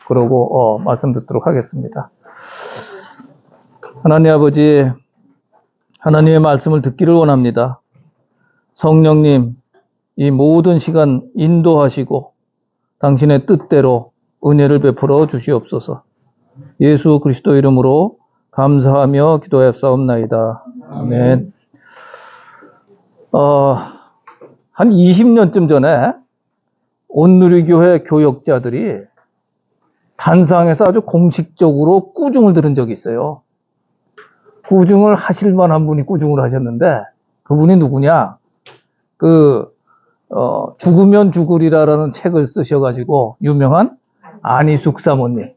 그러고 말씀 듣도록 하겠습니다. 하나님 아버지, 하나님의 말씀을 듣기를 원합니다. 성령님, 이 모든 시간 인도하시고 당신의 뜻대로 은혜를 베풀어 주시옵소서. 예수 그리스도 이름으로 감사하며 기도하였사옵나이다. 아멘. 한 20년쯤 전에 온누리교회 교역자들이 단상에서 아주 공식적으로 꾸중을 들은 적이 있어요. 꾸중을 하실 만한 분이 꾸중을 하셨는데, 그분이 누구냐? 죽으면 죽으리라라는 책을 쓰셔가지고 유명한 안희숙 사모님.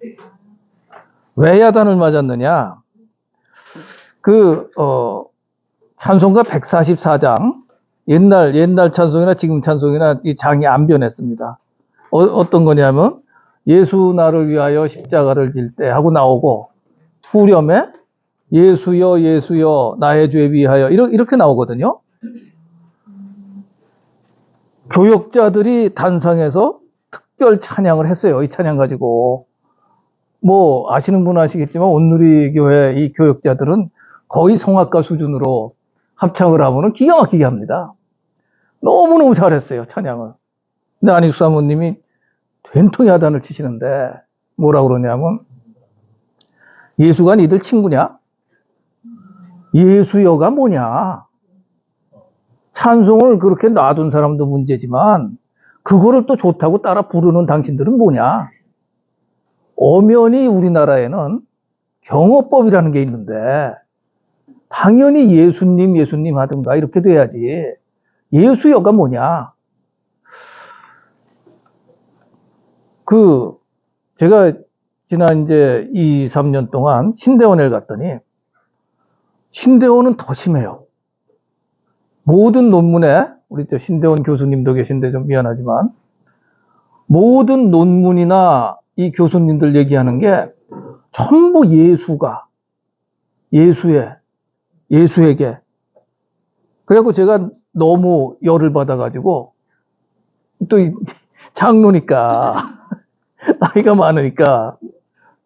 왜 야단을 맞았느냐? 찬송가 144장, 옛날 찬송이나 지금 찬송이나 이 장이 안 변했습니다. 어떤 거냐면, 예수 나를 위하여 십자가를 질 때 하고 나오고, 후렴에 예수여 예수여 나의 죄 위하여 이렇게 나오거든요. 교역자들이 단상에서 특별 찬양을 했어요. 이 찬양 가지고. 뭐 아시는 분은 아시겠지만 온누리교회 이 교역자들은 거의 성악가 수준으로 합창을 하면은 기가 막히게 합니다. 너무너무 잘했어요, 찬양을. 근데 안희숙 사모님이 된통이 하단을 치시는데 뭐라고 그러냐면, 예수가 니들 친구냐? 예수여가 뭐냐? 찬송을 그렇게 놔둔 사람도 문제지만 그거를 또 좋다고 따라 부르는 당신들은 뭐냐? 엄연히 우리나라에는 경어법이라는 게 있는데 당연히 예수님 하든가 이렇게 돼야지. 예수여가 뭐냐? 제가 지난 이제 2, 3년 동안 신대원에 갔더니 신대원은 더 심해요. 모든 논문에, 우리 또 신대원 교수님도 계신데 좀 미안하지만, 모든 논문이나 이 교수님들 얘기하는 게 전부 예수에게. 그래갖고 제가 너무 열을 받아가지고, 또 장로니까, 나이가 많으니까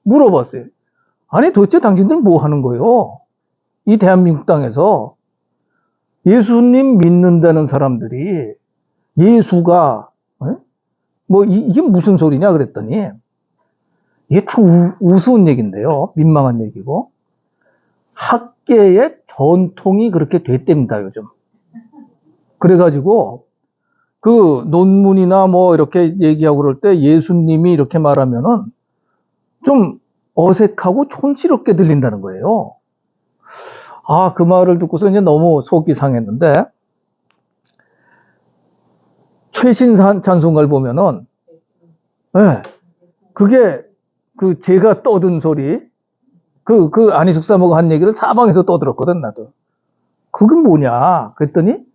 물어봤어요. 아니, 도대체 당신들 뭐 하는 거예요? 이 대한민국 땅에서 예수님 믿는다는 사람들이 예수가 이게 무슨 소리냐 그랬더니, 이게 참 우스운 얘기인데요. 민망한 얘기고, 학계의 전통이 그렇게 됐답니다, 요즘. 그래가지고 그 논문이나 뭐 이렇게 얘기하고 그럴 때 예수님이 이렇게 말하면은 좀 어색하고 촌스럽게 들린다는 거예요. 그 말을 듣고서 이제 너무 속이 상했는데, 최신 찬송가를 보면은, 그게 제가 떠든 소리, 안희숙 사모가 한 얘기를 사방에서 떠들었거든, 나도. 그게 뭐냐? 그랬더니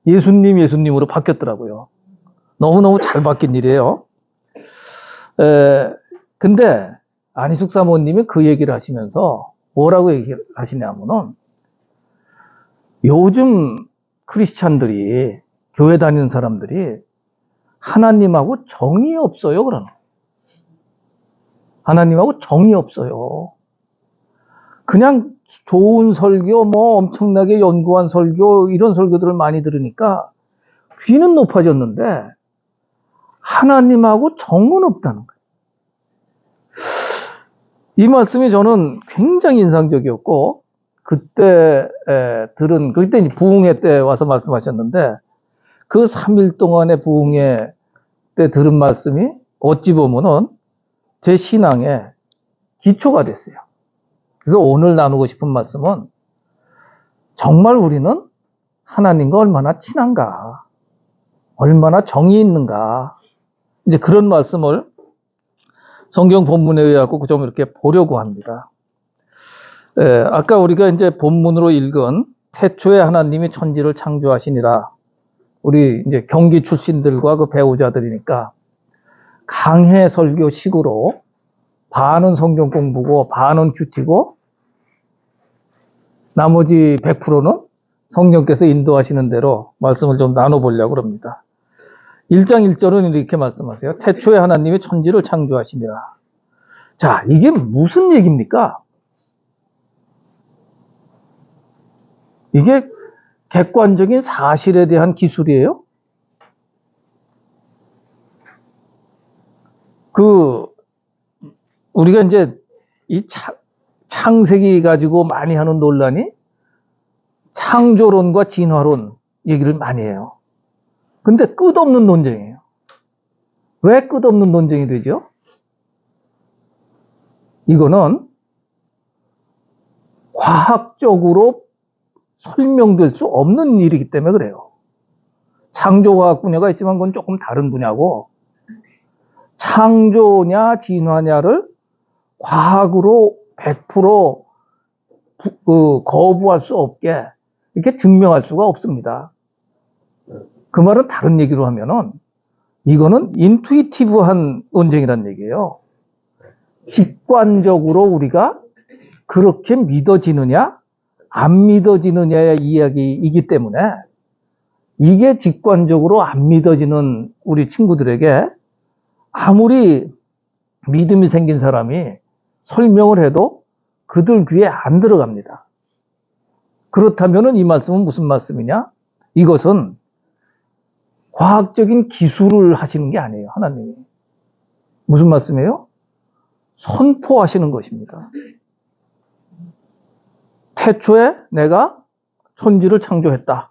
예수님으로 바뀌었더라고요. 너무너무 잘 바뀐 일이에요. 근데 안희숙 사모님이 그 얘기를 하시면서 뭐라고 얘기를 하시냐면은, 요즘 크리스찬들이, 교회 다니는 사람들이 하나님하고 정이 없어요, 그러나. 하나님하고 정이 없어요. 그냥 좋은 설교, 뭐 엄청나게 연구한 설교, 이런 설교들을 많이 들으니까 귀는 높아졌는데 하나님하고 정은 없다는 거예요. 이 말씀이 저는 굉장히 인상적이었고, 그때 부흥회 때 와서 말씀하셨는데, 그 3일 동안의 부흥회 때 들은 말씀이 어찌 보면은 제 신앙의 기초가 됐어요. 그래서 오늘 나누고 싶은 말씀은, 정말 우리는 하나님과 얼마나 친한가, 얼마나 정이 있는가, 이제 그런 말씀을 성경 본문에 의하고 좀 이렇게 보려고 합니다. 아까 우리가 이제 본문으로 읽은 태초에 하나님이 천지를 창조하시니라, 우리 이제 경기 출신들과 그 배우자들이니까 강해 설교식으로 반은 성경 공부고 반은 큐티고 나머지 100%는 성령께서 인도하시는 대로 말씀을 좀 나눠보려고 합니다. 1장 1절은 이렇게 말씀하세요. 태초에 하나님이 천지를 창조하시니라. 자, 이게 무슨 얘기입니까? 이게 객관적인 사실에 대한 기술이에요? 우리가 이제 이 창세기 가지고 많이 하는 논란이 창조론과 진화론 얘기를 많이 해요. 근데 끝없는 논쟁이에요. 왜 끝없는 논쟁이 되죠? 이거는 과학적으로 설명될 수 없는 일이기 때문에 그래요. 창조과학 분야가 있지만 그건 조금 다른 분야고, 창조냐 진화냐를 과학으로 100% 거부할 수 없게 이렇게 증명할 수가 없습니다. 그 말은 다른 얘기로 하면은 이거는 인투이티브한 논쟁이란 얘기예요. 직관적으로 우리가 그렇게 믿어지느냐 안 믿어지느냐의 이야기이기 때문에, 이게 직관적으로 안 믿어지는 우리 친구들에게 아무리 믿음이 생긴 사람이 설명을 해도 그들 귀에 안 들어갑니다. 그렇다면 이 말씀은 무슨 말씀이냐? 이것은 과학적인 기술을 하시는 게 아니에요, 하나님이. 무슨 말씀이에요? 선포하시는 것입니다. 태초에 내가 천지를 창조했다.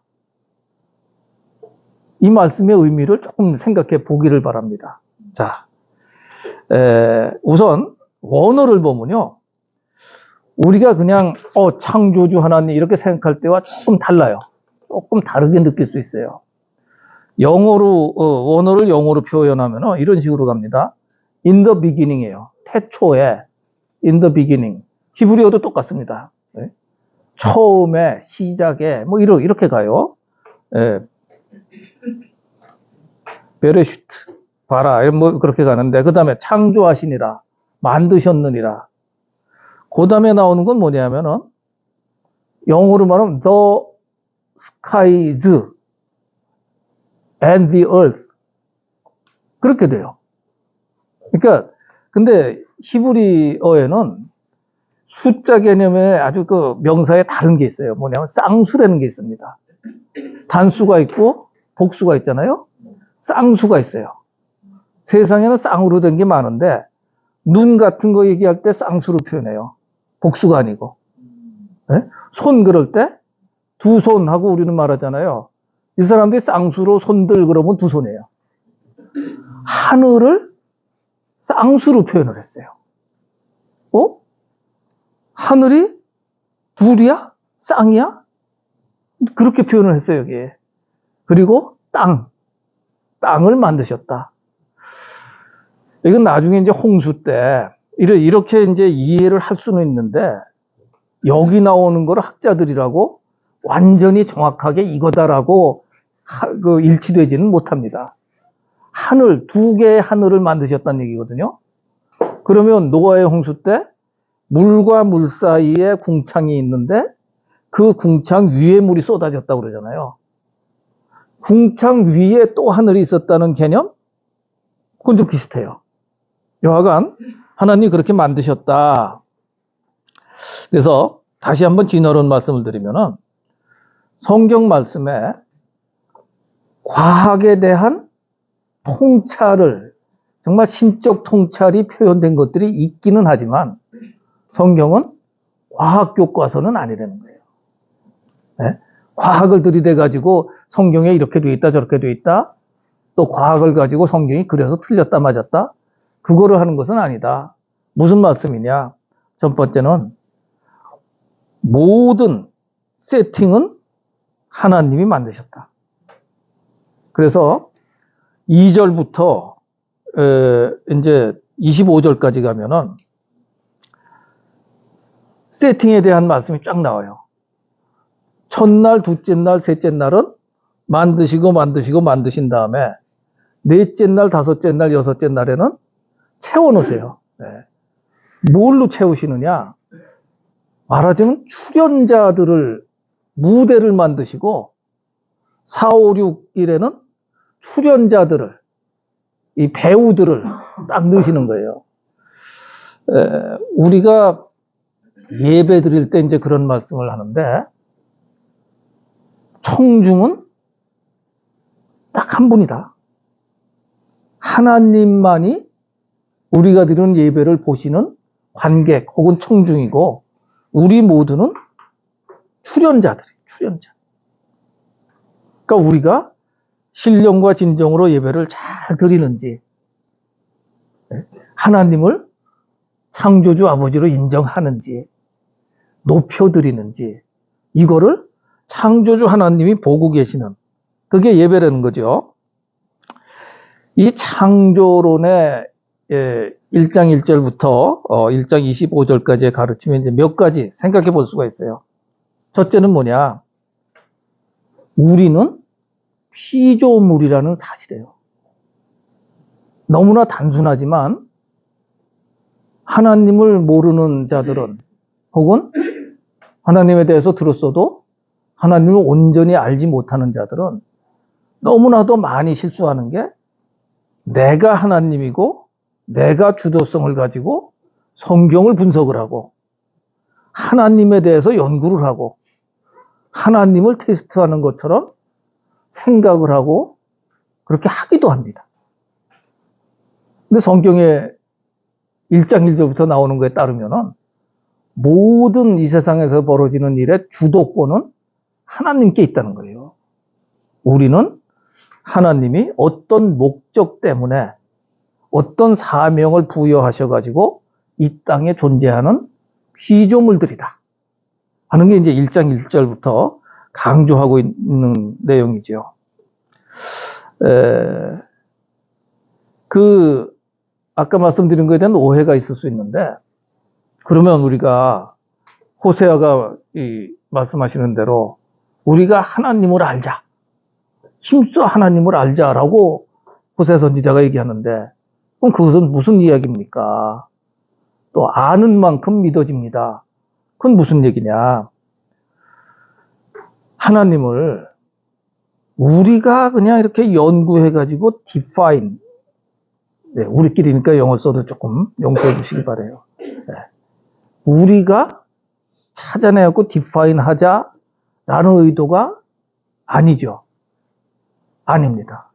이 말씀의 의미를 조금 생각해 보기를 바랍니다. 자, 우선 원어를 보면요, 우리가 그냥 창조주 하나님 이렇게 생각할 때와 조금 달라요. 조금 다르게 느낄 수 있어요. 영어로 원어를 영어로 표현하면 이런 식으로 갑니다. In the beginning이에요. 태초에, in the beginning. 히브리어도 똑같습니다. 네? 처음에, 시작에, 뭐 이렇게 가요. 베레슈트, 바라, 뭐 그렇게 가는데, 그 다음에 창조하시니라, 만드셨느니라. 그 다음에 나오는 건 뭐냐면은 영어로 말하면 the skies and the earth, 그렇게 돼요. 그러니까 근데 히브리어에는 숫자 개념에 아주 그 명사에 다른 게 있어요. 뭐냐면 쌍수라는 게 있습니다. 단수가 있고 복수가 있잖아요. 쌍수가 있어요. 세상에는 쌍으로 된 게 많은데 눈 같은 거 얘기할 때 쌍수로 표현해요. 복수가 아니고. 네? 손 그럴 때 두 손 하고 우리는 말하잖아요. 이 사람들이 쌍수로 손들 그러면 두 손이에요. 하늘을 쌍수로 표현을 했어요. 하늘이 둘이야? 쌍이야? 그렇게 표현을 했어요, 여기에. 그리고 땅을 만드셨다. 이건 나중에 이제 홍수 때 이렇게 이제 이해를 할 수는 있는데, 여기 나오는 걸 학자들이라고 완전히 정확하게 이거다라고 일치되지는 못합니다. 두 개의 하늘을 만드셨다는 얘기거든요. 그러면 노아의 홍수 때 물과 물 사이에 궁창이 있는데 그 궁창 위에 물이 쏟아졌다고 그러잖아요. 궁창 위에 또 하늘이 있었다는 개념? 그건 좀 비슷해요. 여하간 하나님이 그렇게 만드셨다. 그래서 다시 한번 진화론 말씀을 드리면은, 성경 말씀에 과학에 대한 통찰을, 정말 신적 통찰이 표현된 것들이 있기는 하지만 성경은 과학 교과서는 아니라는 거예요. 네? 과학을 들이대 가지고 성경에 이렇게 돼 있다 저렇게 돼 있다, 또 과학을 가지고 성경이 그래서 틀렸다 맞았다, 그거를 하는 것은 아니다. 무슨 말씀이냐? 첫 번째는 모든 세팅은 하나님이 만드셨다. 그래서 2절부터 이제 25절까지 가면은 세팅에 대한 말씀이 쫙 나와요. 첫날, 둘째 날, 셋째 날은 만드시고 만드신 다음에 넷째 날, 다섯째 날, 여섯째 날에는 채워놓으세요. 네. 뭘로 채우시느냐? 말하자면 출연자들을, 무대를 만드시고 4, 5, 6일에는 출연자들을, 이 배우들을 딱 넣으시는 거예요. 우리가 예배 드릴 때 이제 그런 말씀을 하는데, 청중은 딱 한 분이다. 하나님만이 우리가 드리는 예배를 보시는 관객 혹은 청중이고, 우리 모두는 출연자. 그러니까 우리가 신령과 진정으로 예배를 잘 드리는지, 하나님을 창조주 아버지로 인정하는지, 높여드리는지, 이거를 창조주 하나님이 보고 계시는, 그게 예배라는 거죠. 이 창조론의 1장 1절부터 1장 25절까지의 가르침에 이제 몇 가지 생각해 볼 수가 있어요. 첫째는 뭐냐? 우리는 피조물이라는 사실이에요. 너무나 단순하지만 하나님을 모르는 자들은, 혹은 하나님에 대해서 들었어도 하나님을 온전히 알지 못하는 자들은 너무나도 많이 실수하는 게, 내가 하나님이고 내가 주도성을 가지고 성경을 분석을 하고 하나님에 대해서 연구를 하고 하나님을 테스트하는 것처럼 생각을 하고 그렇게 하기도 합니다. 근데 성경에 1장 1절부터 나오는 거에 따르면은 모든 이 세상에서 벌어지는 일의 주도권은 하나님께 있다는 거예요. 우리는 하나님이 어떤 목적 때문에 어떤 사명을 부여하셔가지고 이 땅에 존재하는 피조물들이다 하는 게 이제 1장 1절부터 강조하고 있는 내용이죠. 아까 말씀드린 거에 대한 오해가 있을 수 있는데, 그러면 우리가 호세아가 말씀하시는 대로 우리가 하나님을 알자, 힘써 하나님을 알자라고 호세아 선지자가 얘기하는데, 그럼 그것은 무슨 이야기입니까? 또 아는 만큼 믿어집니다. 그건 무슨 얘기냐? 하나님을 우리가 그냥 이렇게 연구해가지고 define, 우리끼리니까 영어 써도 조금 용서해 주시기 바라요. 우리가 찾아내고 define 하자라는 의도가 아니죠. 아닙니다.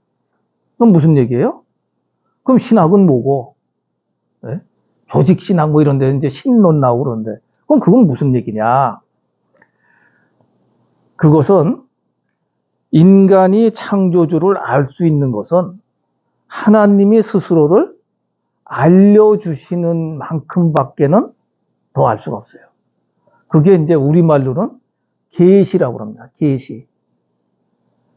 그럼 무슨 얘기예요? 그럼 신학은 뭐고? 조직신학 뭐 이런 데 이제 신론 나오고 그러는데, 그럼 그건 무슨 얘기냐? 그것은 인간이 창조주를 알 수 있는 것은 하나님이 스스로를 알려주시는 만큼밖에는 더 알 수가 없어요. 그게 이제 우리말로는 계시라고 합니다. 계시.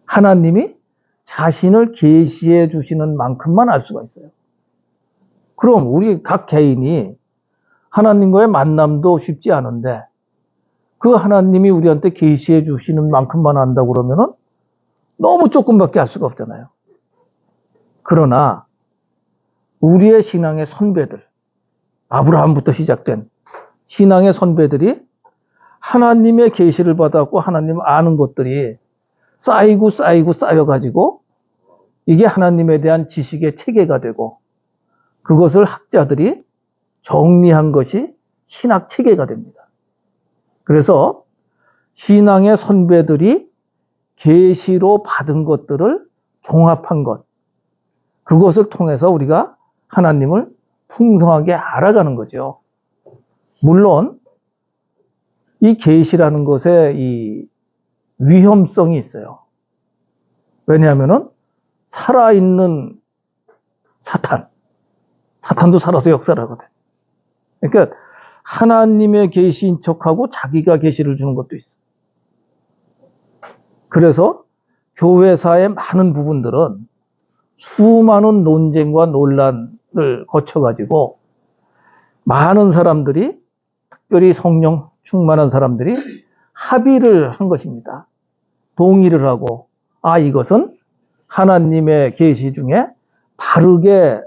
하나님이 자신을 계시해 주시는 만큼만 알 수가 있어요. 그럼 우리 각 개인이 하나님과의 만남도 쉽지 않은데, 그 하나님이 우리한테 계시해 주시는 만큼만 안다고 그러면은 너무 조금밖에 알 수가 없잖아요. 그러나 우리의 신앙의 선배들, 아브라함부터 시작된 신앙의 선배들이 하나님의 계시를 받았고 하나님 아는 것들이 쌓이고 쌓여가지고 이게 하나님에 대한 지식의 체계가 되고, 그것을 학자들이 정리한 것이 신학 체계가 됩니다. 그래서 신앙의 선배들이 계시로 받은 것들을 종합한 것, 그것을 통해서 우리가 하나님을 풍성하게 알아가는 거죠. 물론 이 계시라는 것에 이 위험성이 있어요. 왜냐하면은 살아있는 사탄도 살아서 역사를 하거든. 그러니까 하나님의 계시인 척하고 자기가 계시를 주는 것도 있어. 그래서 교회사의 많은 부분들은 수많은 논쟁과 논란을 거쳐가지고 많은 사람들이, 특별히 성령 충만한 사람들이 합의를 한 것입니다. 동의를 하고, 이것은 하나님의 계시 중에 바르게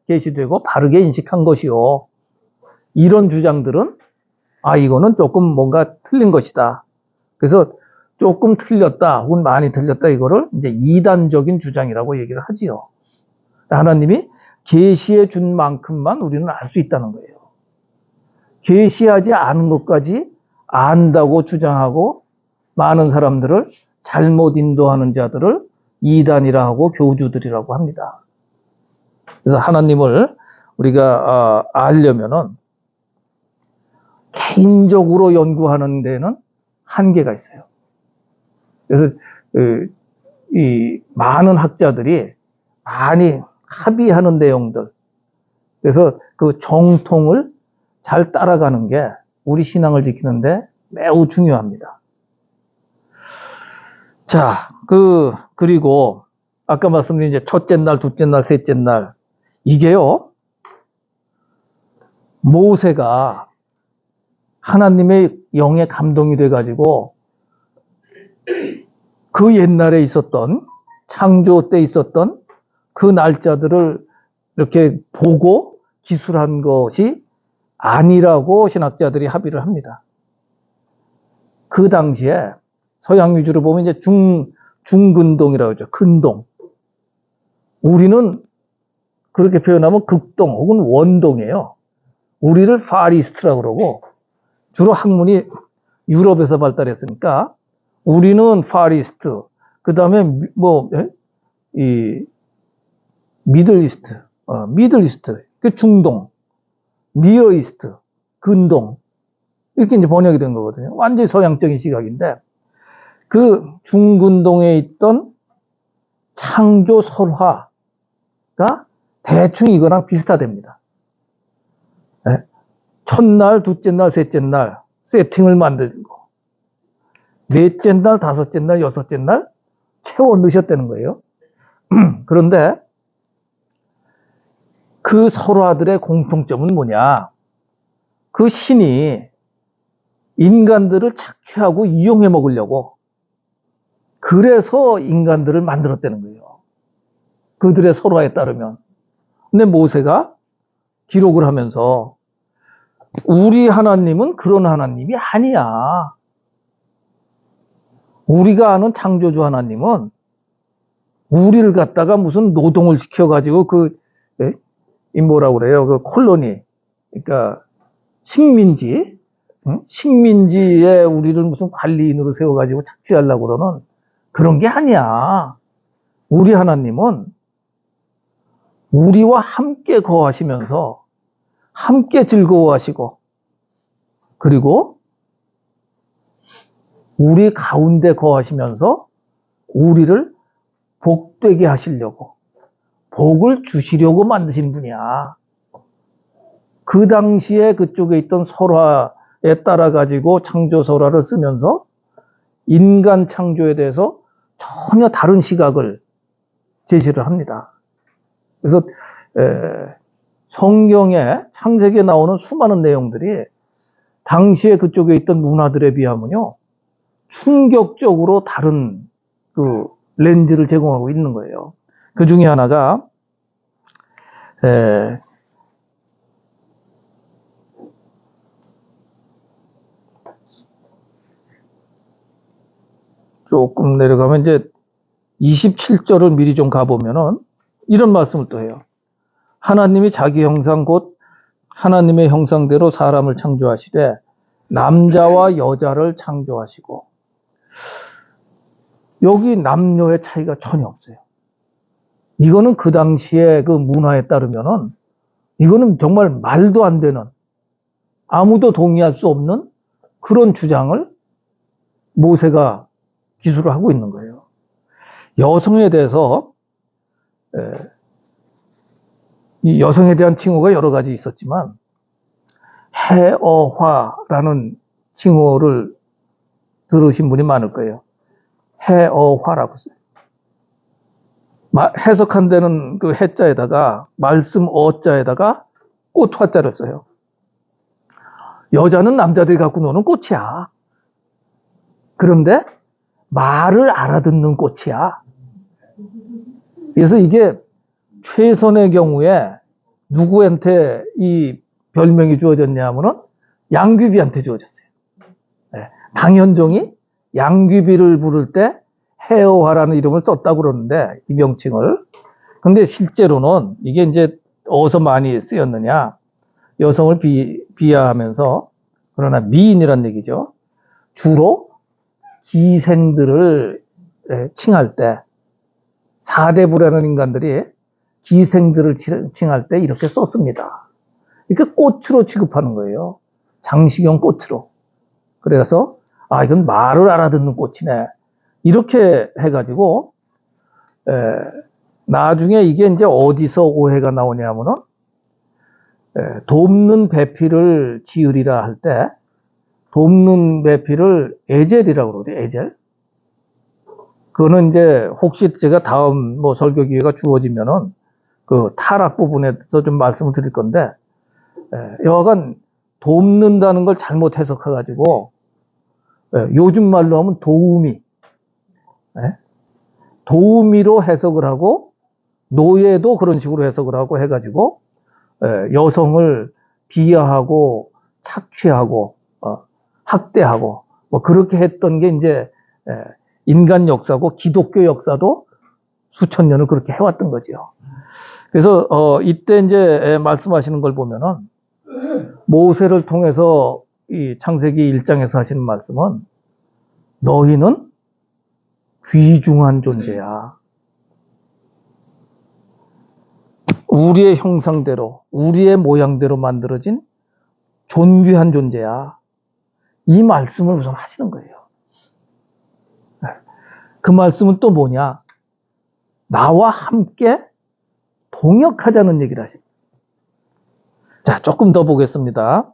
계시되고 바르게 인식한 것이요, 이런 주장들은 이거는 조금 뭔가 틀린 것이다. 그래서 조금 틀렸다 혹은 많이 틀렸다, 이거를 이제 이단적인 주장이라고 얘기를 하지요. 하나님이 계시해 준 만큼만 우리는 알 수 있다는 거예요. 계시하지 않은 것까지 안다고 주장하고 많은 사람들을 잘못 인도하는 자들을 이단이라 하고 교주들이라고 합니다. 그래서 하나님을 우리가 알려면은 개인적으로 연구하는 데는 한계가 있어요. 그래서 이 많은 학자들이 많이 합의하는 내용들, 그래서 그 정통을 잘 따라가는 게 우리 신앙을 지키는데 매우 중요합니다. 자, 그리고 아까 말씀드린 이제 첫째 날, 둘째 날, 셋째 날, 이게요, 모세가 하나님의 영에 감동이 돼가지고 그 옛날에 있었던, 창조 때 있었던 그 날짜들을 이렇게 보고 기술한 것이 아니라고 신학자들이 합의를 합니다. 그 당시에 서양 위주로 보면 이제 중근동이라고 하죠. 근동. 우리는 그렇게 표현하면 극동 혹은 원동이에요. 우리를 파리스트라고 그러고, 주로 학문이 유럽에서 발달했으니까 우리는 파리스트, 그 다음에 미들이스트, 그 중동, 니어이스트, 근동, 이렇게 이제 번역이 된 거거든요. 완전히 서양적인 시각인데, 그 중근동에 있던 창조 설화가 대충 이거랑 비슷하답니다. 네? 첫날, 둘째 날, 셋째 날 세팅을 만들고, 넷째 날, 다섯째 날, 여섯째 날 채워 넣으셨다는 거예요. 그런데 그 설화들의 공통점은 뭐냐? 그 신이 인간들을 착취하고 이용해 먹으려고, 그래서 인간들을 만들었다는 거예요. 그들의 설화에 따르면. 근데 모세가 기록을 하면서 우리 하나님은 그런 하나님이 아니야. 우리가 아는 창조주 하나님은 우리를 갖다가 무슨 노동을 시켜가지고 뭐라고 그래요? 그 콜로니, 그러니까 식민지, 식민지에 우리를 무슨 관리인으로 세워가지고 착취하려고 그러는 그런 게 아니야. 우리 하나님은 우리와 함께 거하시면서 함께 즐거워하시고, 그리고 우리 가운데 거하시면서 우리를 복되게 하시려고, 복을 주시려고 만드신 분이야. 그 당시에 그쪽에 있던 설화에 따라 가지고 창조 설화를 쓰면서 인간 창조에 대해서 전혀 다른 시각을 제시를 합니다. 그래서 성경에 창세기에 나오는 수많은 내용들이 당시에 그쪽에 있던 문화들에 비하면요, 충격적으로 다른 그 렌즈를 제공하고 있는 거예요. 그 중에 하나가 조금 내려가면 이제 27절을 미리 좀 가보면은 이런 말씀을 또 해요. 하나님이 자기 형상 곧 하나님의 형상대로 사람을 창조하시되 남자와 여자를 창조하시고, 여기 남녀의 차이가 전혀 없어요. 이거는 그 당시에 그 문화에 따르면은 이거는 정말 말도 안 되는, 아무도 동의할 수 없는 그런 주장을 모세가 기술을 하고 있는 거예요. 여성에 대해서 이 여성에 대한 칭호가 여러 가지 있었지만 해어화라는 칭호를 들으신 분이 많을 거예요. 해어화라고 써요. 해석한 데는 그 해자에다가 말씀 어자에다가 꽃화자를 써요. 여자는 남자들이 갖고 노는 꽃이야. 그런데 말을 알아듣는 꽃이야. 그래서 이게 최선의 경우에 누구한테 이 별명이 주어졌냐 하면은 양귀비한테 주어졌어요. 네. 당현종이 양귀비를 부를 때 해어화라는 이름을 썼다고 그러는데, 이 명칭을. 근데 실제로는 이게 이제 어디서 많이 쓰였느냐, 여성을 비하하면서, 그러나 미인이란 얘기죠. 주로 기생들을 칭할 때, 사대부라는 인간들이 기생들을 칭할 때 이렇게 썼습니다. 이렇게 꽃으로 취급하는 거예요. 장식용 꽃으로. 그래서 이건 말을 알아듣는 꽃이네. 이렇게 해가지고 나중에 이게 이제 어디서 오해가 나오냐면은 돕는 배필을 지으리라 할 때 돕는 배필을 에젤이라고 그러죠. 에젤. 그거는 이제 혹시 제가 다음 뭐 설교 기회가 주어지면은 그 타락 부분에서 좀 말씀을 드릴 건데, 여하간 돕는다는 걸 잘못 해석해가지고 요즘 말로 하면 도우미, 도우미로 해석을 하고 노예도 그런 식으로 해석을 하고 해가지고 여성을 비하하고 착취하고 학대하고 뭐 그렇게 했던 게 이제 인간 역사고 기독교 역사도 수천 년을 그렇게 해왔던 거죠. 그래서 이때 이제 말씀하시는 걸 보면은 모세를 통해서 이 창세기 1장에서 하시는 말씀은 너희는 귀중한 존재야. 우리의 형상대로, 우리의 모양대로 만들어진 존귀한 존재야. 이 말씀을 우선 하시는 거예요. 그 말씀은 또 뭐냐? 나와 함께 동역하자는 얘기를 하십니다. 자, 조금 더 보겠습니다.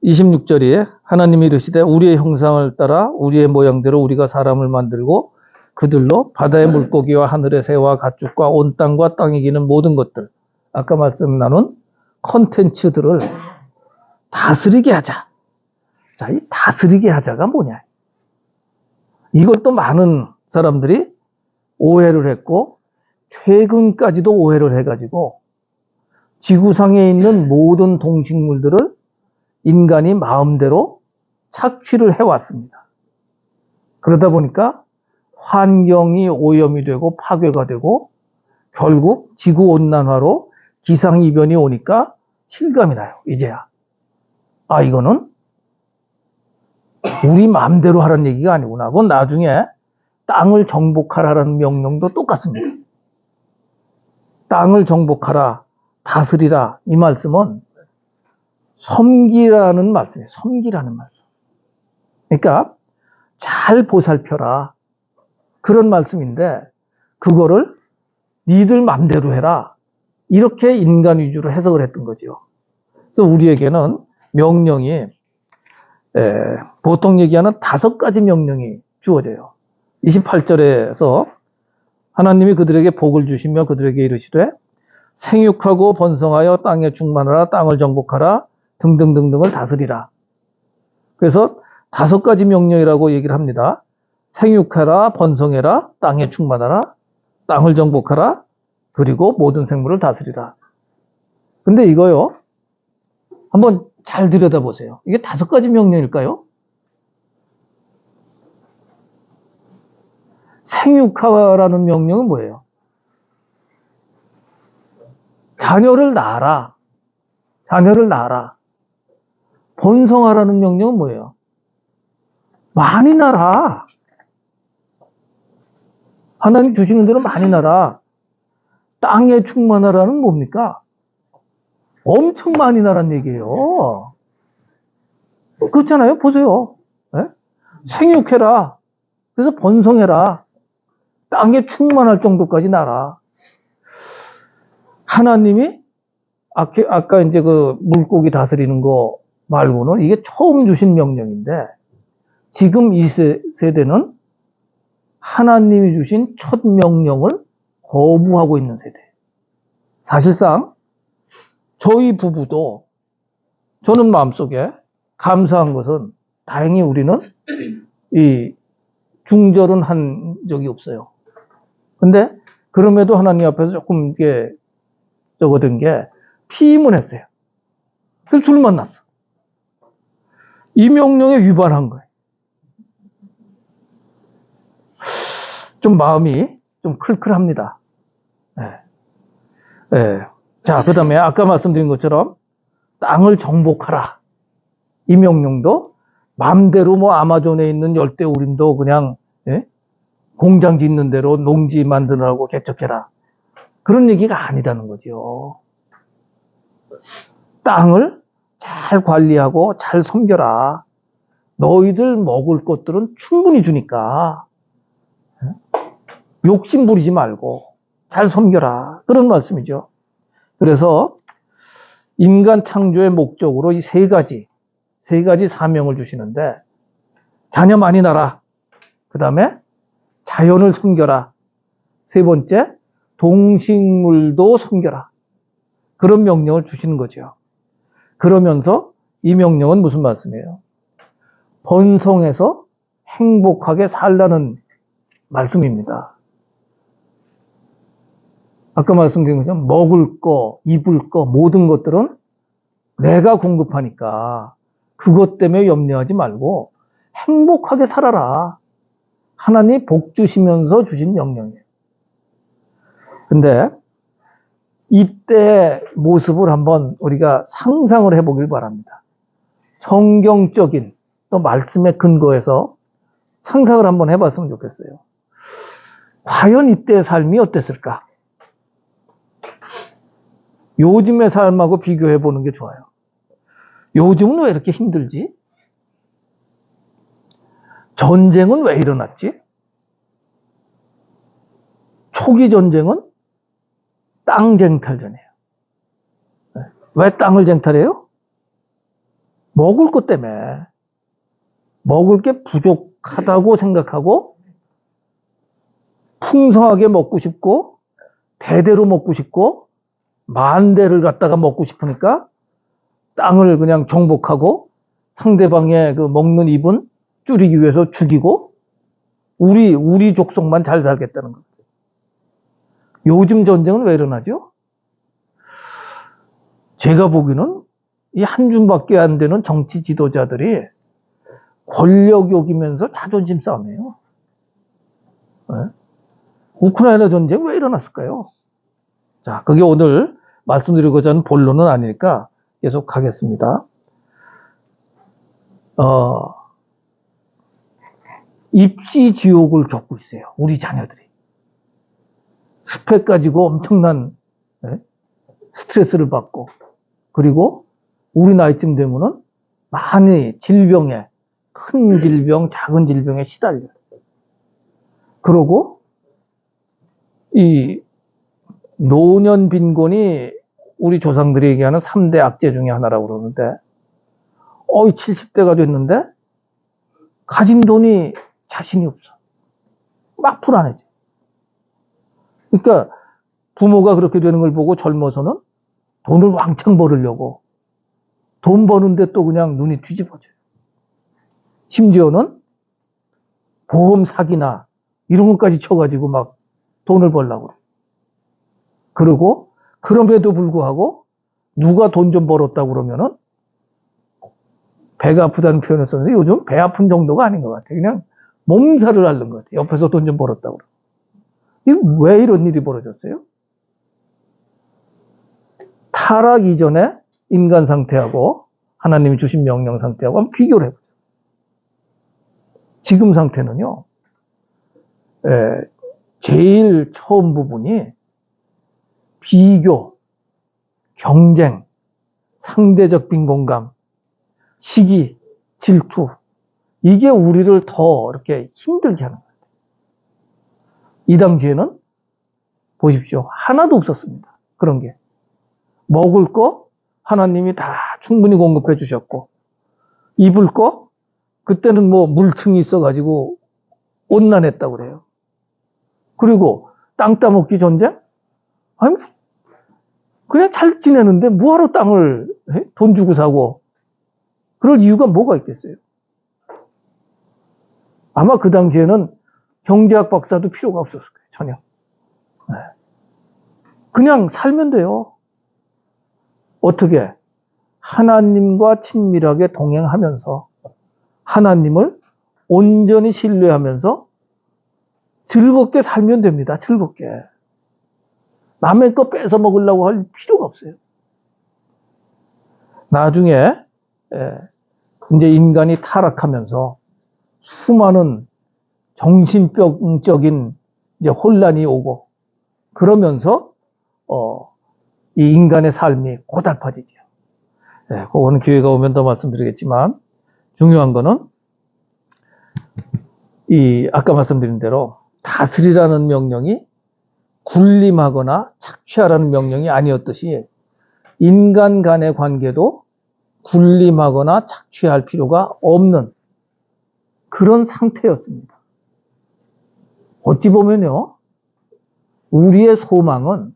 26절에 하나님이 이르시되 우리의 형상을 따라 우리의 모양대로 우리가 사람을 만들고 그들로 바다의 물고기와 하늘의 새와 가축과 온 땅과 땅에 기는 모든 것들, 아까 말씀 나눈 컨텐츠들을 다스리게 하자. 자, 이 다스리게 하자가 뭐냐? 이걸 또 많은 사람들이 오해를 했고 최근까지도 오해를 해가지고 지구상에 있는 모든 동식물들을 인간이 마음대로 착취를 해왔습니다. 그러다 보니까 환경이 오염이 되고 파괴가 되고 결국 지구온난화로 기상이변이 오니까 실감이 나요. 이제야. 이거는 우리 마음대로 하라는 얘기가 아니구나. 그건 나중에 땅을 정복하라는 명령도 똑같습니다. 땅을 정복하라, 다스리라, 이 말씀은 섬기라는 말씀이에요. 섬기라는 말씀. 그러니까 잘 보살펴라. 그런 말씀인데 그거를 니들 맘대로 해라. 이렇게 인간 위주로 해석을 했던 거죠. 그래서 우리에게는 명령이 보통 얘기하는 5가지 명령이 주어져요. 28절에서 하나님이 그들에게 복을 주시며 그들에게 이르시되 생육하고 번성하여 땅에 충만하라, 땅을 정복하라 등등등등을 다스리라. 그래서 5가지 명령이라고 얘기를 합니다. 생육하라, 번성해라, 땅에 충만하라, 땅을 정복하라, 그리고 모든 생물을 다스리라. 근데 이거요, 한번 잘 들여다보세요. 이게 5가지 명령일까요? 생육하라는 명령은 뭐예요? 자녀를 낳아라. 자녀를 낳아라. 번성하라는 명령은 뭐예요? 많이 낳아라. 하나님 주시는 대로 많이 낳아라. 땅에 충만하라는 뭡니까? 엄청 많이 낳으란 얘기예요. 그렇잖아요. 보세요. 네? 생육해라. 그래서 번성해라. 땅에 충만할 정도까지 낳아라. 하나님이 아까 이제 그 물고기 다스리는 거 말고는 이게 처음 주신 명령인데 지금 이 세대는 하나님이 주신 첫 명령을 거부하고 있는 세대. 사실상 저희 부부도 저는 마음속에 감사한 것은 다행히 우리는 이 중절은 한 적이 없어요. 근데 그럼에도 하나님 앞에서 조금 이게 저거 된 게 피임은 했어요. 그래서 줄 만났어. 이 명령에 위반한 거예요. 좀 마음이 좀 클클합니다. 네. 네. 자, 그 다음에 아까 말씀드린 것처럼 땅을 정복하라. 이 명령도 마음대로 뭐 아마존에 있는 열대우림도 그냥 예? 공장 짓는 대로 농지 만드느라고 개척해라. 그런 얘기가 아니라는 거죠. 땅을 잘 관리하고 잘 섬겨라. 너희들 먹을 것들은 충분히 주니까 욕심 부리지 말고 잘 섬겨라. 그런 말씀이죠. 그래서 인간 창조의 목적으로 이 세 가지 사명을 주시는데, 자녀 많이 낳아라. 그 다음에 자연을 섬겨라. 세 번째, 동식물도 섬겨라. 그런 명령을 주시는 거죠. 그러면서 이 명령은 무슨 말씀이에요? 번성해서 행복하게 살라는 말씀입니다. 아까 말씀드린 것처럼 먹을 거, 입을 거, 모든 것들은 내가 공급하니까 그것 때문에 염려하지 말고 행복하게 살아라. 하나님 복 주시면서 주신 명령이에요. 근데 이때 모습을 한번 우리가 상상을 해보길 바랍니다. 성경적인 또 말씀의 근거에서 상상을 한번 해봤으면 좋겠어요. 과연 이때의 삶이 어땠을까? 요즘의 삶하고 비교해 보는 게 좋아요. 요즘은 왜 이렇게 힘들지? 전쟁은 왜 일어났지? 초기 전쟁은 땅 쟁탈전이에요. 왜 땅을 쟁탈해요? 먹을 것 때문에. 먹을 게 부족하다고 생각하고 풍성하게 먹고 싶고 대대로 먹고 싶고 만대를 갖다가 먹고 싶으니까 땅을 그냥 정복하고 상대방의 그 먹는 입은 줄이기 위해서 죽이고 우리 족속만 잘 살겠다는 거죠. 요즘 전쟁은 왜 일어나죠? 제가 보기에는 이 한 줌밖에 안 되는 정치 지도자들이 권력욕이면서 자존심 싸움이에요. 네? 우크라이나 전쟁 왜 일어났을까요? 자, 그게 오늘 말씀드리고자 하는 본론은 아니니까 계속 가겠습니다. 입시 지옥을 겪고 있어요. 우리 자녀들이. 스펙 가지고 엄청난 스트레스를 받고, 그리고 우리 나이쯤 되면은 많이 질병에, 큰 질병, 작은 질병에 시달려요. 그러고 이 노년 빈곤이 우리 조상들이 얘기하는 3대 악재 중에 하나라고 그러는데, 70대가 됐는데 가진 돈이 자신이 없어. 막 불안해져. 그러니까 부모가 그렇게 되는 걸 보고 젊어서는 돈을 왕창 벌으려고 돈 버는데 또 그냥 눈이 뒤집어져요. 심지어는 보험 사기나 이런 것까지 쳐가지고 막 돈을 벌려고 그래요. 그리고 그럼에도 불구하고 누가 돈 좀 벌었다고 그러면은 배가 아프다는 표현을 썼는데 요즘 배 아픈 정도가 아닌 것 같아요. 그냥 몸살을 앓는 것 같아요. 옆에서 돈 좀 벌었다고 그러고. 이거 왜 이런 일이 벌어졌어요? 타락 이전에 인간 상태하고 하나님이 주신 명령 상태하고 한번 비교를 해보죠. 지금 상태는요, 제일 처음 부분이 비교, 경쟁, 상대적 빈곤감, 시기, 질투, 이게 우리를 더 이렇게 힘들게 하는 거예요. 이 당시에는 보십시오. 하나도 없었습니다. 그런 게. 먹을 거 하나님이 다 충분히 공급해 주셨고, 입을 거 그때는 뭐 물층이 있어가지고 온난했다고 그래요. 그리고 땅 따먹기 전쟁? 아니, 그냥 잘 지내는데 뭐하러 땅을 돈 주고 사고 그럴 이유가 뭐가 있겠어요? 아마 그 당시에는 경제학 박사도 필요가 없었을 거예요. 전혀. 그냥 살면 돼요. 어떻게? 하나님과 친밀하게 동행하면서 하나님을 온전히 신뢰하면서 즐겁게 살면 됩니다. 즐겁게. 남의 거 뺏어 먹으려고 할 필요가 없어요. 나중에 이제 인간이 타락하면서 수많은 정신병적인 이제 혼란이 오고 그러면서 이 인간의 삶이 고달파지죠. 그거는 기회가 오면 더 말씀드리겠지만 중요한 거는 이 아까 말씀드린 대로 다스리라는 명령이 군림하거나 착취하라는 명령이 아니었듯이 인간 간의 관계도 군림하거나 착취할 필요가 없는 그런 상태였습니다. 어찌 보면요, 우리의 소망은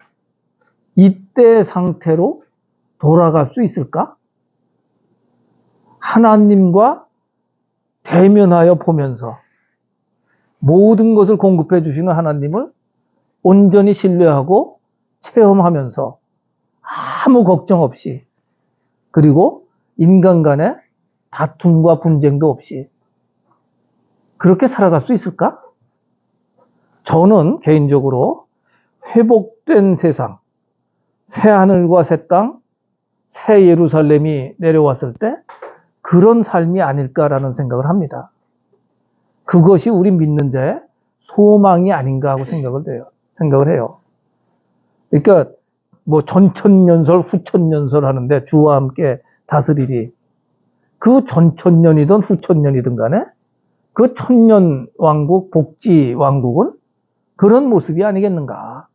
이때의 상태로 돌아갈 수 있을까? 하나님과 대면하여 보면서 모든 것을 공급해 주시는 하나님을 온전히 신뢰하고 체험하면서 아무 걱정 없이 그리고 인간 간의 다툼과 분쟁도 없이 그렇게 살아갈 수 있을까? 저는 개인적으로 회복된 세상, 새 하늘과 새 땅, 새 예루살렘이 내려왔을 때 그런 삶이 아닐까라는 생각을 합니다. 그것이 우리 믿는 자의 소망이 아닌가 하고 생각을 해요. 그러니까 뭐 전천년설, 후천년설 하는데 주와 함께 다스리리. 그 전천년이든 후천년이든 간에 그 천년 왕국, 복지 왕국은 그런 모습이 아니겠는가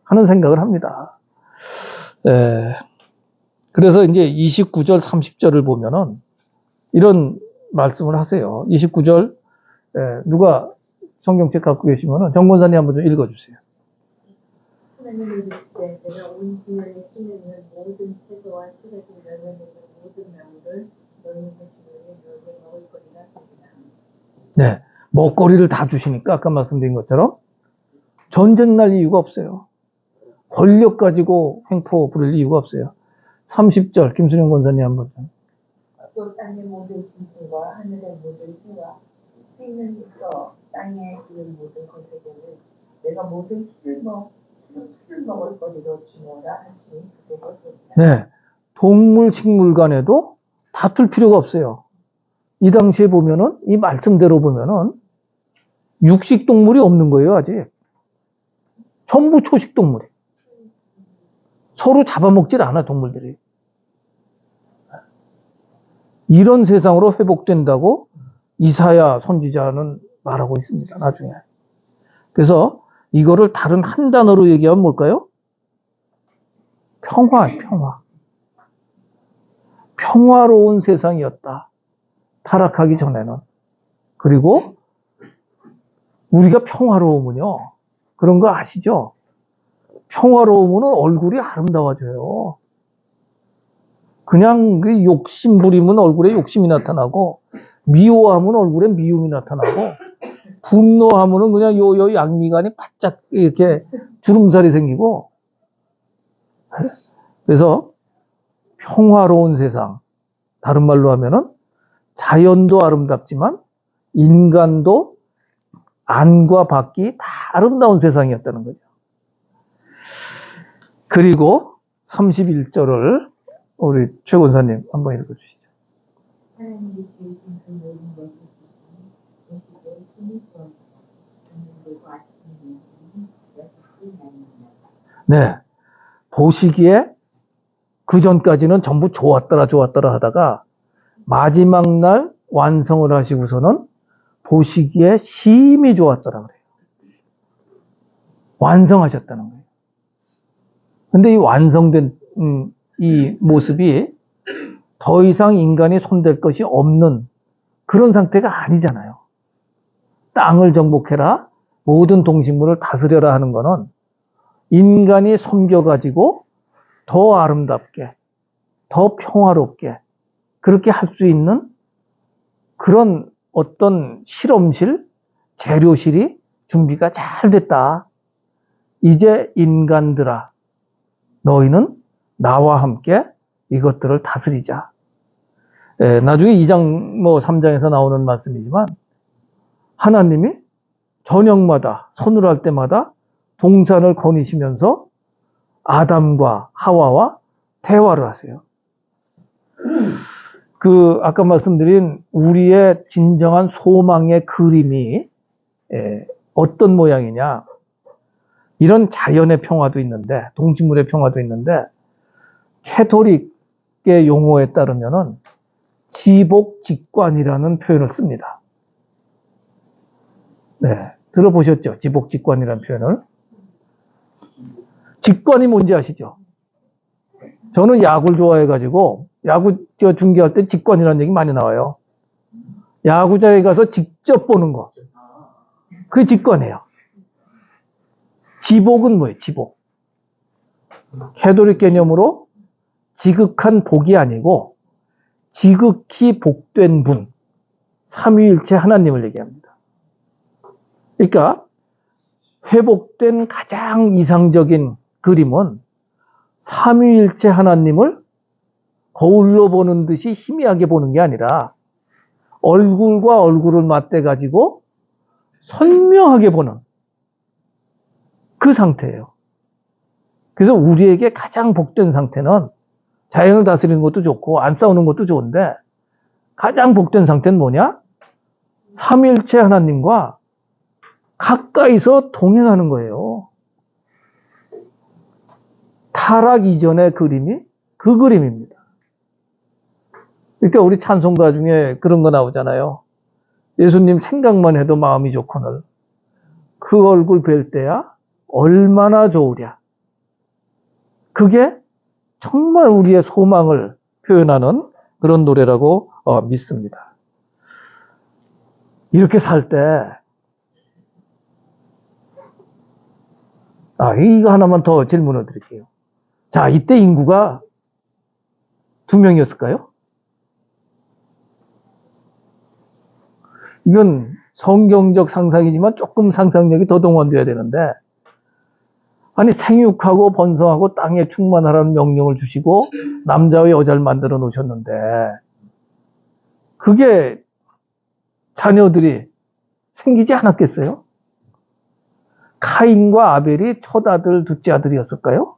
하는 생각을 합니다. 그래서 이제 29절, 30절을 보면은 이런 말씀을 하세요. 29절, 누가 성경책 갖고 계시면은 정권사님 한번 좀 읽어주세요. 하나님이 이르시되 내가 온 지면에 심는 모든 채소와 씨를 열매맺는 모든 나무를 너희의 주변에 너희의 먹을 거리라 하리라. 네, 먹거리를 다 주시니까 아까 말씀드린 것처럼 전쟁 날 이유가 없어요. 권력 가지고 횡포 부릴 이유가 없어요. 30절 김순영 권사님 한번. 또 땅의 모든 짐승과 하늘의 모든 새와 생명 있어 땅에 있는 모든 것에게는 내가 모든 풀을 먹을 거리로 주노라 하시니 그대로 되리라. 네, 동물 식물 간에도 다툴 필요가 없어요. 이 당시에 보면은 이 말씀대로 보면은 육식 동물이 없는 거예요. 아직 전부 초식 동물이 서로 잡아먹질 않아. 동물들이 이런 세상으로 회복된다고 이사야 선지자는 말하고 있습니다. 나중에. 그래서 이거를 다른 한 단어로 얘기하면 뭘까요? 평화. 평화로운 세상이었다. 타락하기 전에는. 그리고 우리가 평화로우면요, 그런 거 아시죠? 평화로우면 얼굴이 아름다워져요. 그냥 그 욕심 부리면 얼굴에 욕심이 나타나고, 미워하면 얼굴에 미움이 나타나고, 분노하면은 그냥 요 양미간이 바짝 이렇게 주름살이 생기고. 그래서 평화로운 세상, 다른 말로 하면은 자연도 아름답지만 인간도 안과 밖이 다 아름다운 세상이었다는 거죠. 그리고 31절을 우리 최 권사님 한번 읽어주시죠. 하나님이 지으신 그 모든 것을 보시니 보시기에 심히 좋았다. 하늘과 아침이 여섯째 날이니라. 네, 보시기에 그 전까지는 전부 좋았더라 하다가 마지막 날 완성을 하시고서는 보시기에 심히 좋았더라 그래요. 완성하셨다는 거예요. 근데 이 완성된 이 모습이 더 이상 인간이 손댈 것이 없는 그런 상태가 아니잖아요. 땅을 정복해라, 모든 동식물을 다스려라 하는 거는 인간이 섬겨가지고 더 아름답게, 더 평화롭게 그렇게 할 수 있는 그런 어떤 실험실, 재료실이 준비가 잘 됐다. 이제 인간들아, 너희는 나와 함께 이것들을 다스리자. 나중에 2장, 3장에서 나오는 말씀이지만 하나님이 저녁마다, 서늘할 때마다 동산을 거니시면서 아담과 하와와 대화를 하세요. 아까 말씀드린 우리의 진정한 소망의 그림이 어떤 모양이냐. 이런 자연의 평화도 있는데, 동식물의 평화도 있는데, 캐톨릭의 용어에 따르면은 지복직관이라는 표현을 씁니다. 네, 들어보셨죠? 지복직관이라는 표현을. 직관이 뭔지 아시죠? 저는 야구를 좋아해가지고 야구 중계할 때 직관이라는 얘기 많이 나와요. 야구장에 가서 직접 보는 거. 그게 직관이에요. 지복은 뭐예요? 지복. 캐톨릭 개념으로 지극한 복이 아니고 지극히 복된 분, 삼위일체 하나님을 얘기합니다. 그러니까 회복된 가장 이상적인 그림은 삼위일체 하나님을 거울로 보는 듯이 희미하게 보는 게 아니라 얼굴과 얼굴을 맞대가지고 선명하게 보는 그 상태예요. 그래서 우리에게 가장 복된 상태는 자연을 다스리는 것도 좋고 안 싸우는 것도 좋은데 가장 복된 상태는 뭐냐? 삼위일체 하나님과 가까이서 동행하는 거예요. 타락 이전의 그림이 그 그림입니다. 그러니까 우리 찬송가 중에 그런 거 나오잖아요. 예수님 생각만 해도 마음이 좋거늘 그 얼굴 뵐 때야 얼마나 좋으랴. 그게 정말 우리의 소망을 표현하는 그런 노래라고 믿습니다. 이렇게 살 때 이거 하나만 더 질문을 드릴게요. 자, 이때 인구가 2명이었을까요? 이건 성경적 상상이지만 조금 상상력이 더 동원돼야 되는데, 아니 생육하고 번성하고 땅에 충만하라는 명령을 주시고 남자와 여자를 만들어 놓으셨는데 그게 자녀들이 생기지 않았겠어요? 카인과 아벨이 첫 아들, 둘째 아들이었을까요?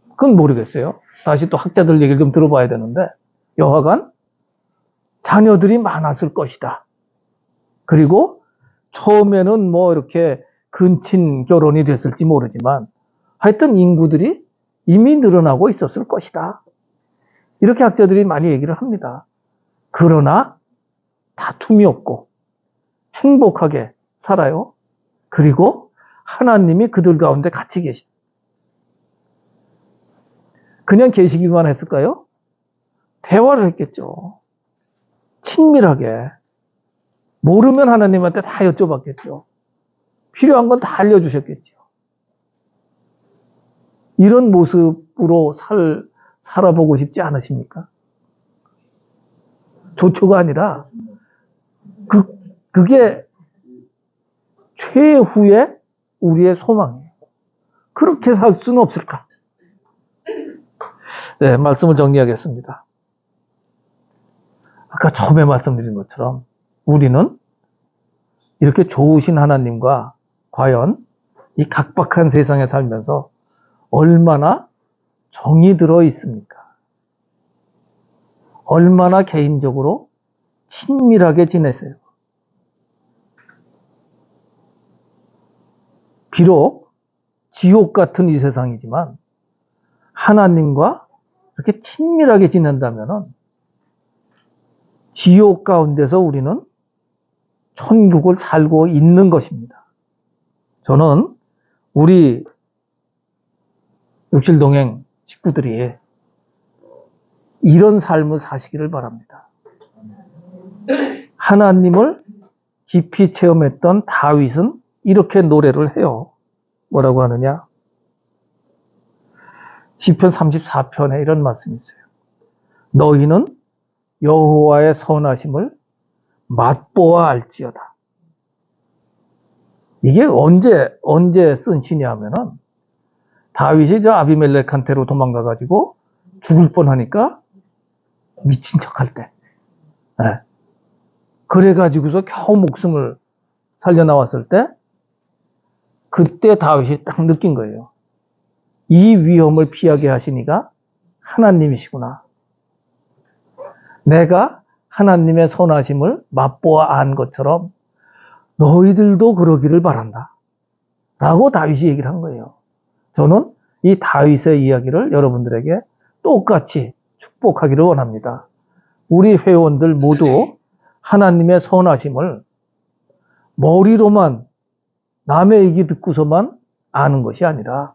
그건 모르겠어요. 다시 또 학자들 얘기를 좀 들어봐야 되는데 여하간 자녀들이 많았을 것이다. 그리고 처음에는 뭐 이렇게 근친 결혼이 됐을지 모르지만 하여튼 인구들이 이미 늘어나고 있었을 것이다. 이렇게 학자들이 많이 얘기를 합니다. 그러나 다툼이 없고 행복하게 살아요. 그리고 하나님이 그들 가운데 같이 계십니다. 그냥 계시기만 했을까요? 대화를 했겠죠. 친밀하게. 모르면 하나님한테 다 여쭤봤겠죠. 필요한 건 다 알려주셨겠죠. 이런 모습으로 살아보고 싶지 않으십니까? 조초가 아니라 그게 최후의 우리의 소망이에요. 그렇게 살 수는 없을까? 네, 말씀을 정리하겠습니다. 아까 처음에 말씀드린 것처럼 우리는 이렇게 좋으신 하나님과 과연 이 각박한 세상에 살면서 얼마나 정이 들어 있습니까? 얼마나 개인적으로 친밀하게 지내세요? 비록 지옥 같은 이 세상이지만 하나님과 이렇게 친밀하게 지낸다면은 지옥 가운데서 우리는 천국을 살고 있는 것입니다. 저는 우리 육실동행 식구들이 이런 삶을 사시기를 바랍니다. 하나님을 깊이 체험했던 다윗은 이렇게 노래를 해요. 뭐라고 하느냐? 시편 34편에 이런 말씀이 있어요. 너희는 여호와의 선하심을 맛보아 알지어다. 이게 언제 쓴 시냐 하면은 다윗이 저 아비멜렉한테로 도망가가지고 죽을 뻔하니까 미친 척할 때. 네. 그래가지고서 겨우 목숨을 살려 나왔을 때 그때 다윗이 딱 느낀 거예요. 이 위험을 피하게 하시니가 하나님이시구나. 내가 하나님의 선하심을 맛보아 안 것처럼 너희들도 그러기를 바란다. 라고 다윗이 얘기를 한 거예요. 저는 이 다윗의 이야기를 여러분들에게 똑같이 축복하기를 원합니다. 우리 회원들 모두 하나님의 선하심을 머리로만 남의 얘기 듣고서만 아는 것이 아니라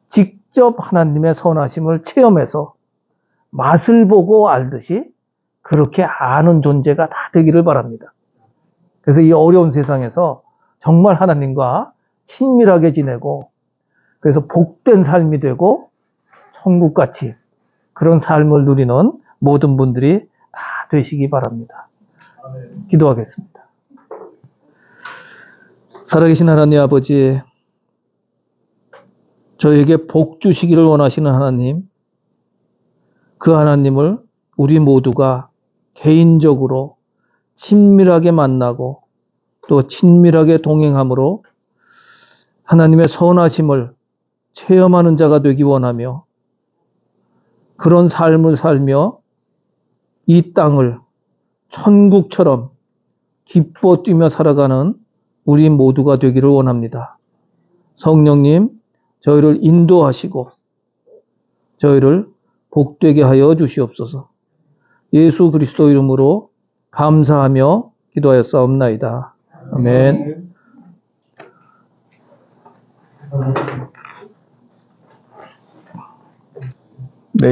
직접 하나님의 선하심을 체험해서 맛을 보고 알듯이 그렇게 아는 존재가 다 되기를 바랍니다. 그래서 이 어려운 세상에서 정말 하나님과 친밀하게 지내고 그래서 복된 삶이 되고 천국같이 그런 삶을 누리는 모든 분들이 다 되시기 바랍니다. 기도하겠습니다. 살아계신 하나님 아버지, 저에게 복 주시기를 원하시는 하나님, 그 하나님을 우리 모두가 개인적으로 친밀하게 만나고 또 친밀하게 동행함으로 하나님의 선하심을 체험하는 자가 되기 원하며 그런 삶을 살며 이 땅을 천국처럼 기뻐 뛰며 살아가는 우리 모두가 되기를 원합니다. 성령님, 저희를 인도하시고 저희를 복되게 하여 주시옵소서. 예수 그리스도 이름으로 감사하며 기도하였사옵나이다. 아멘.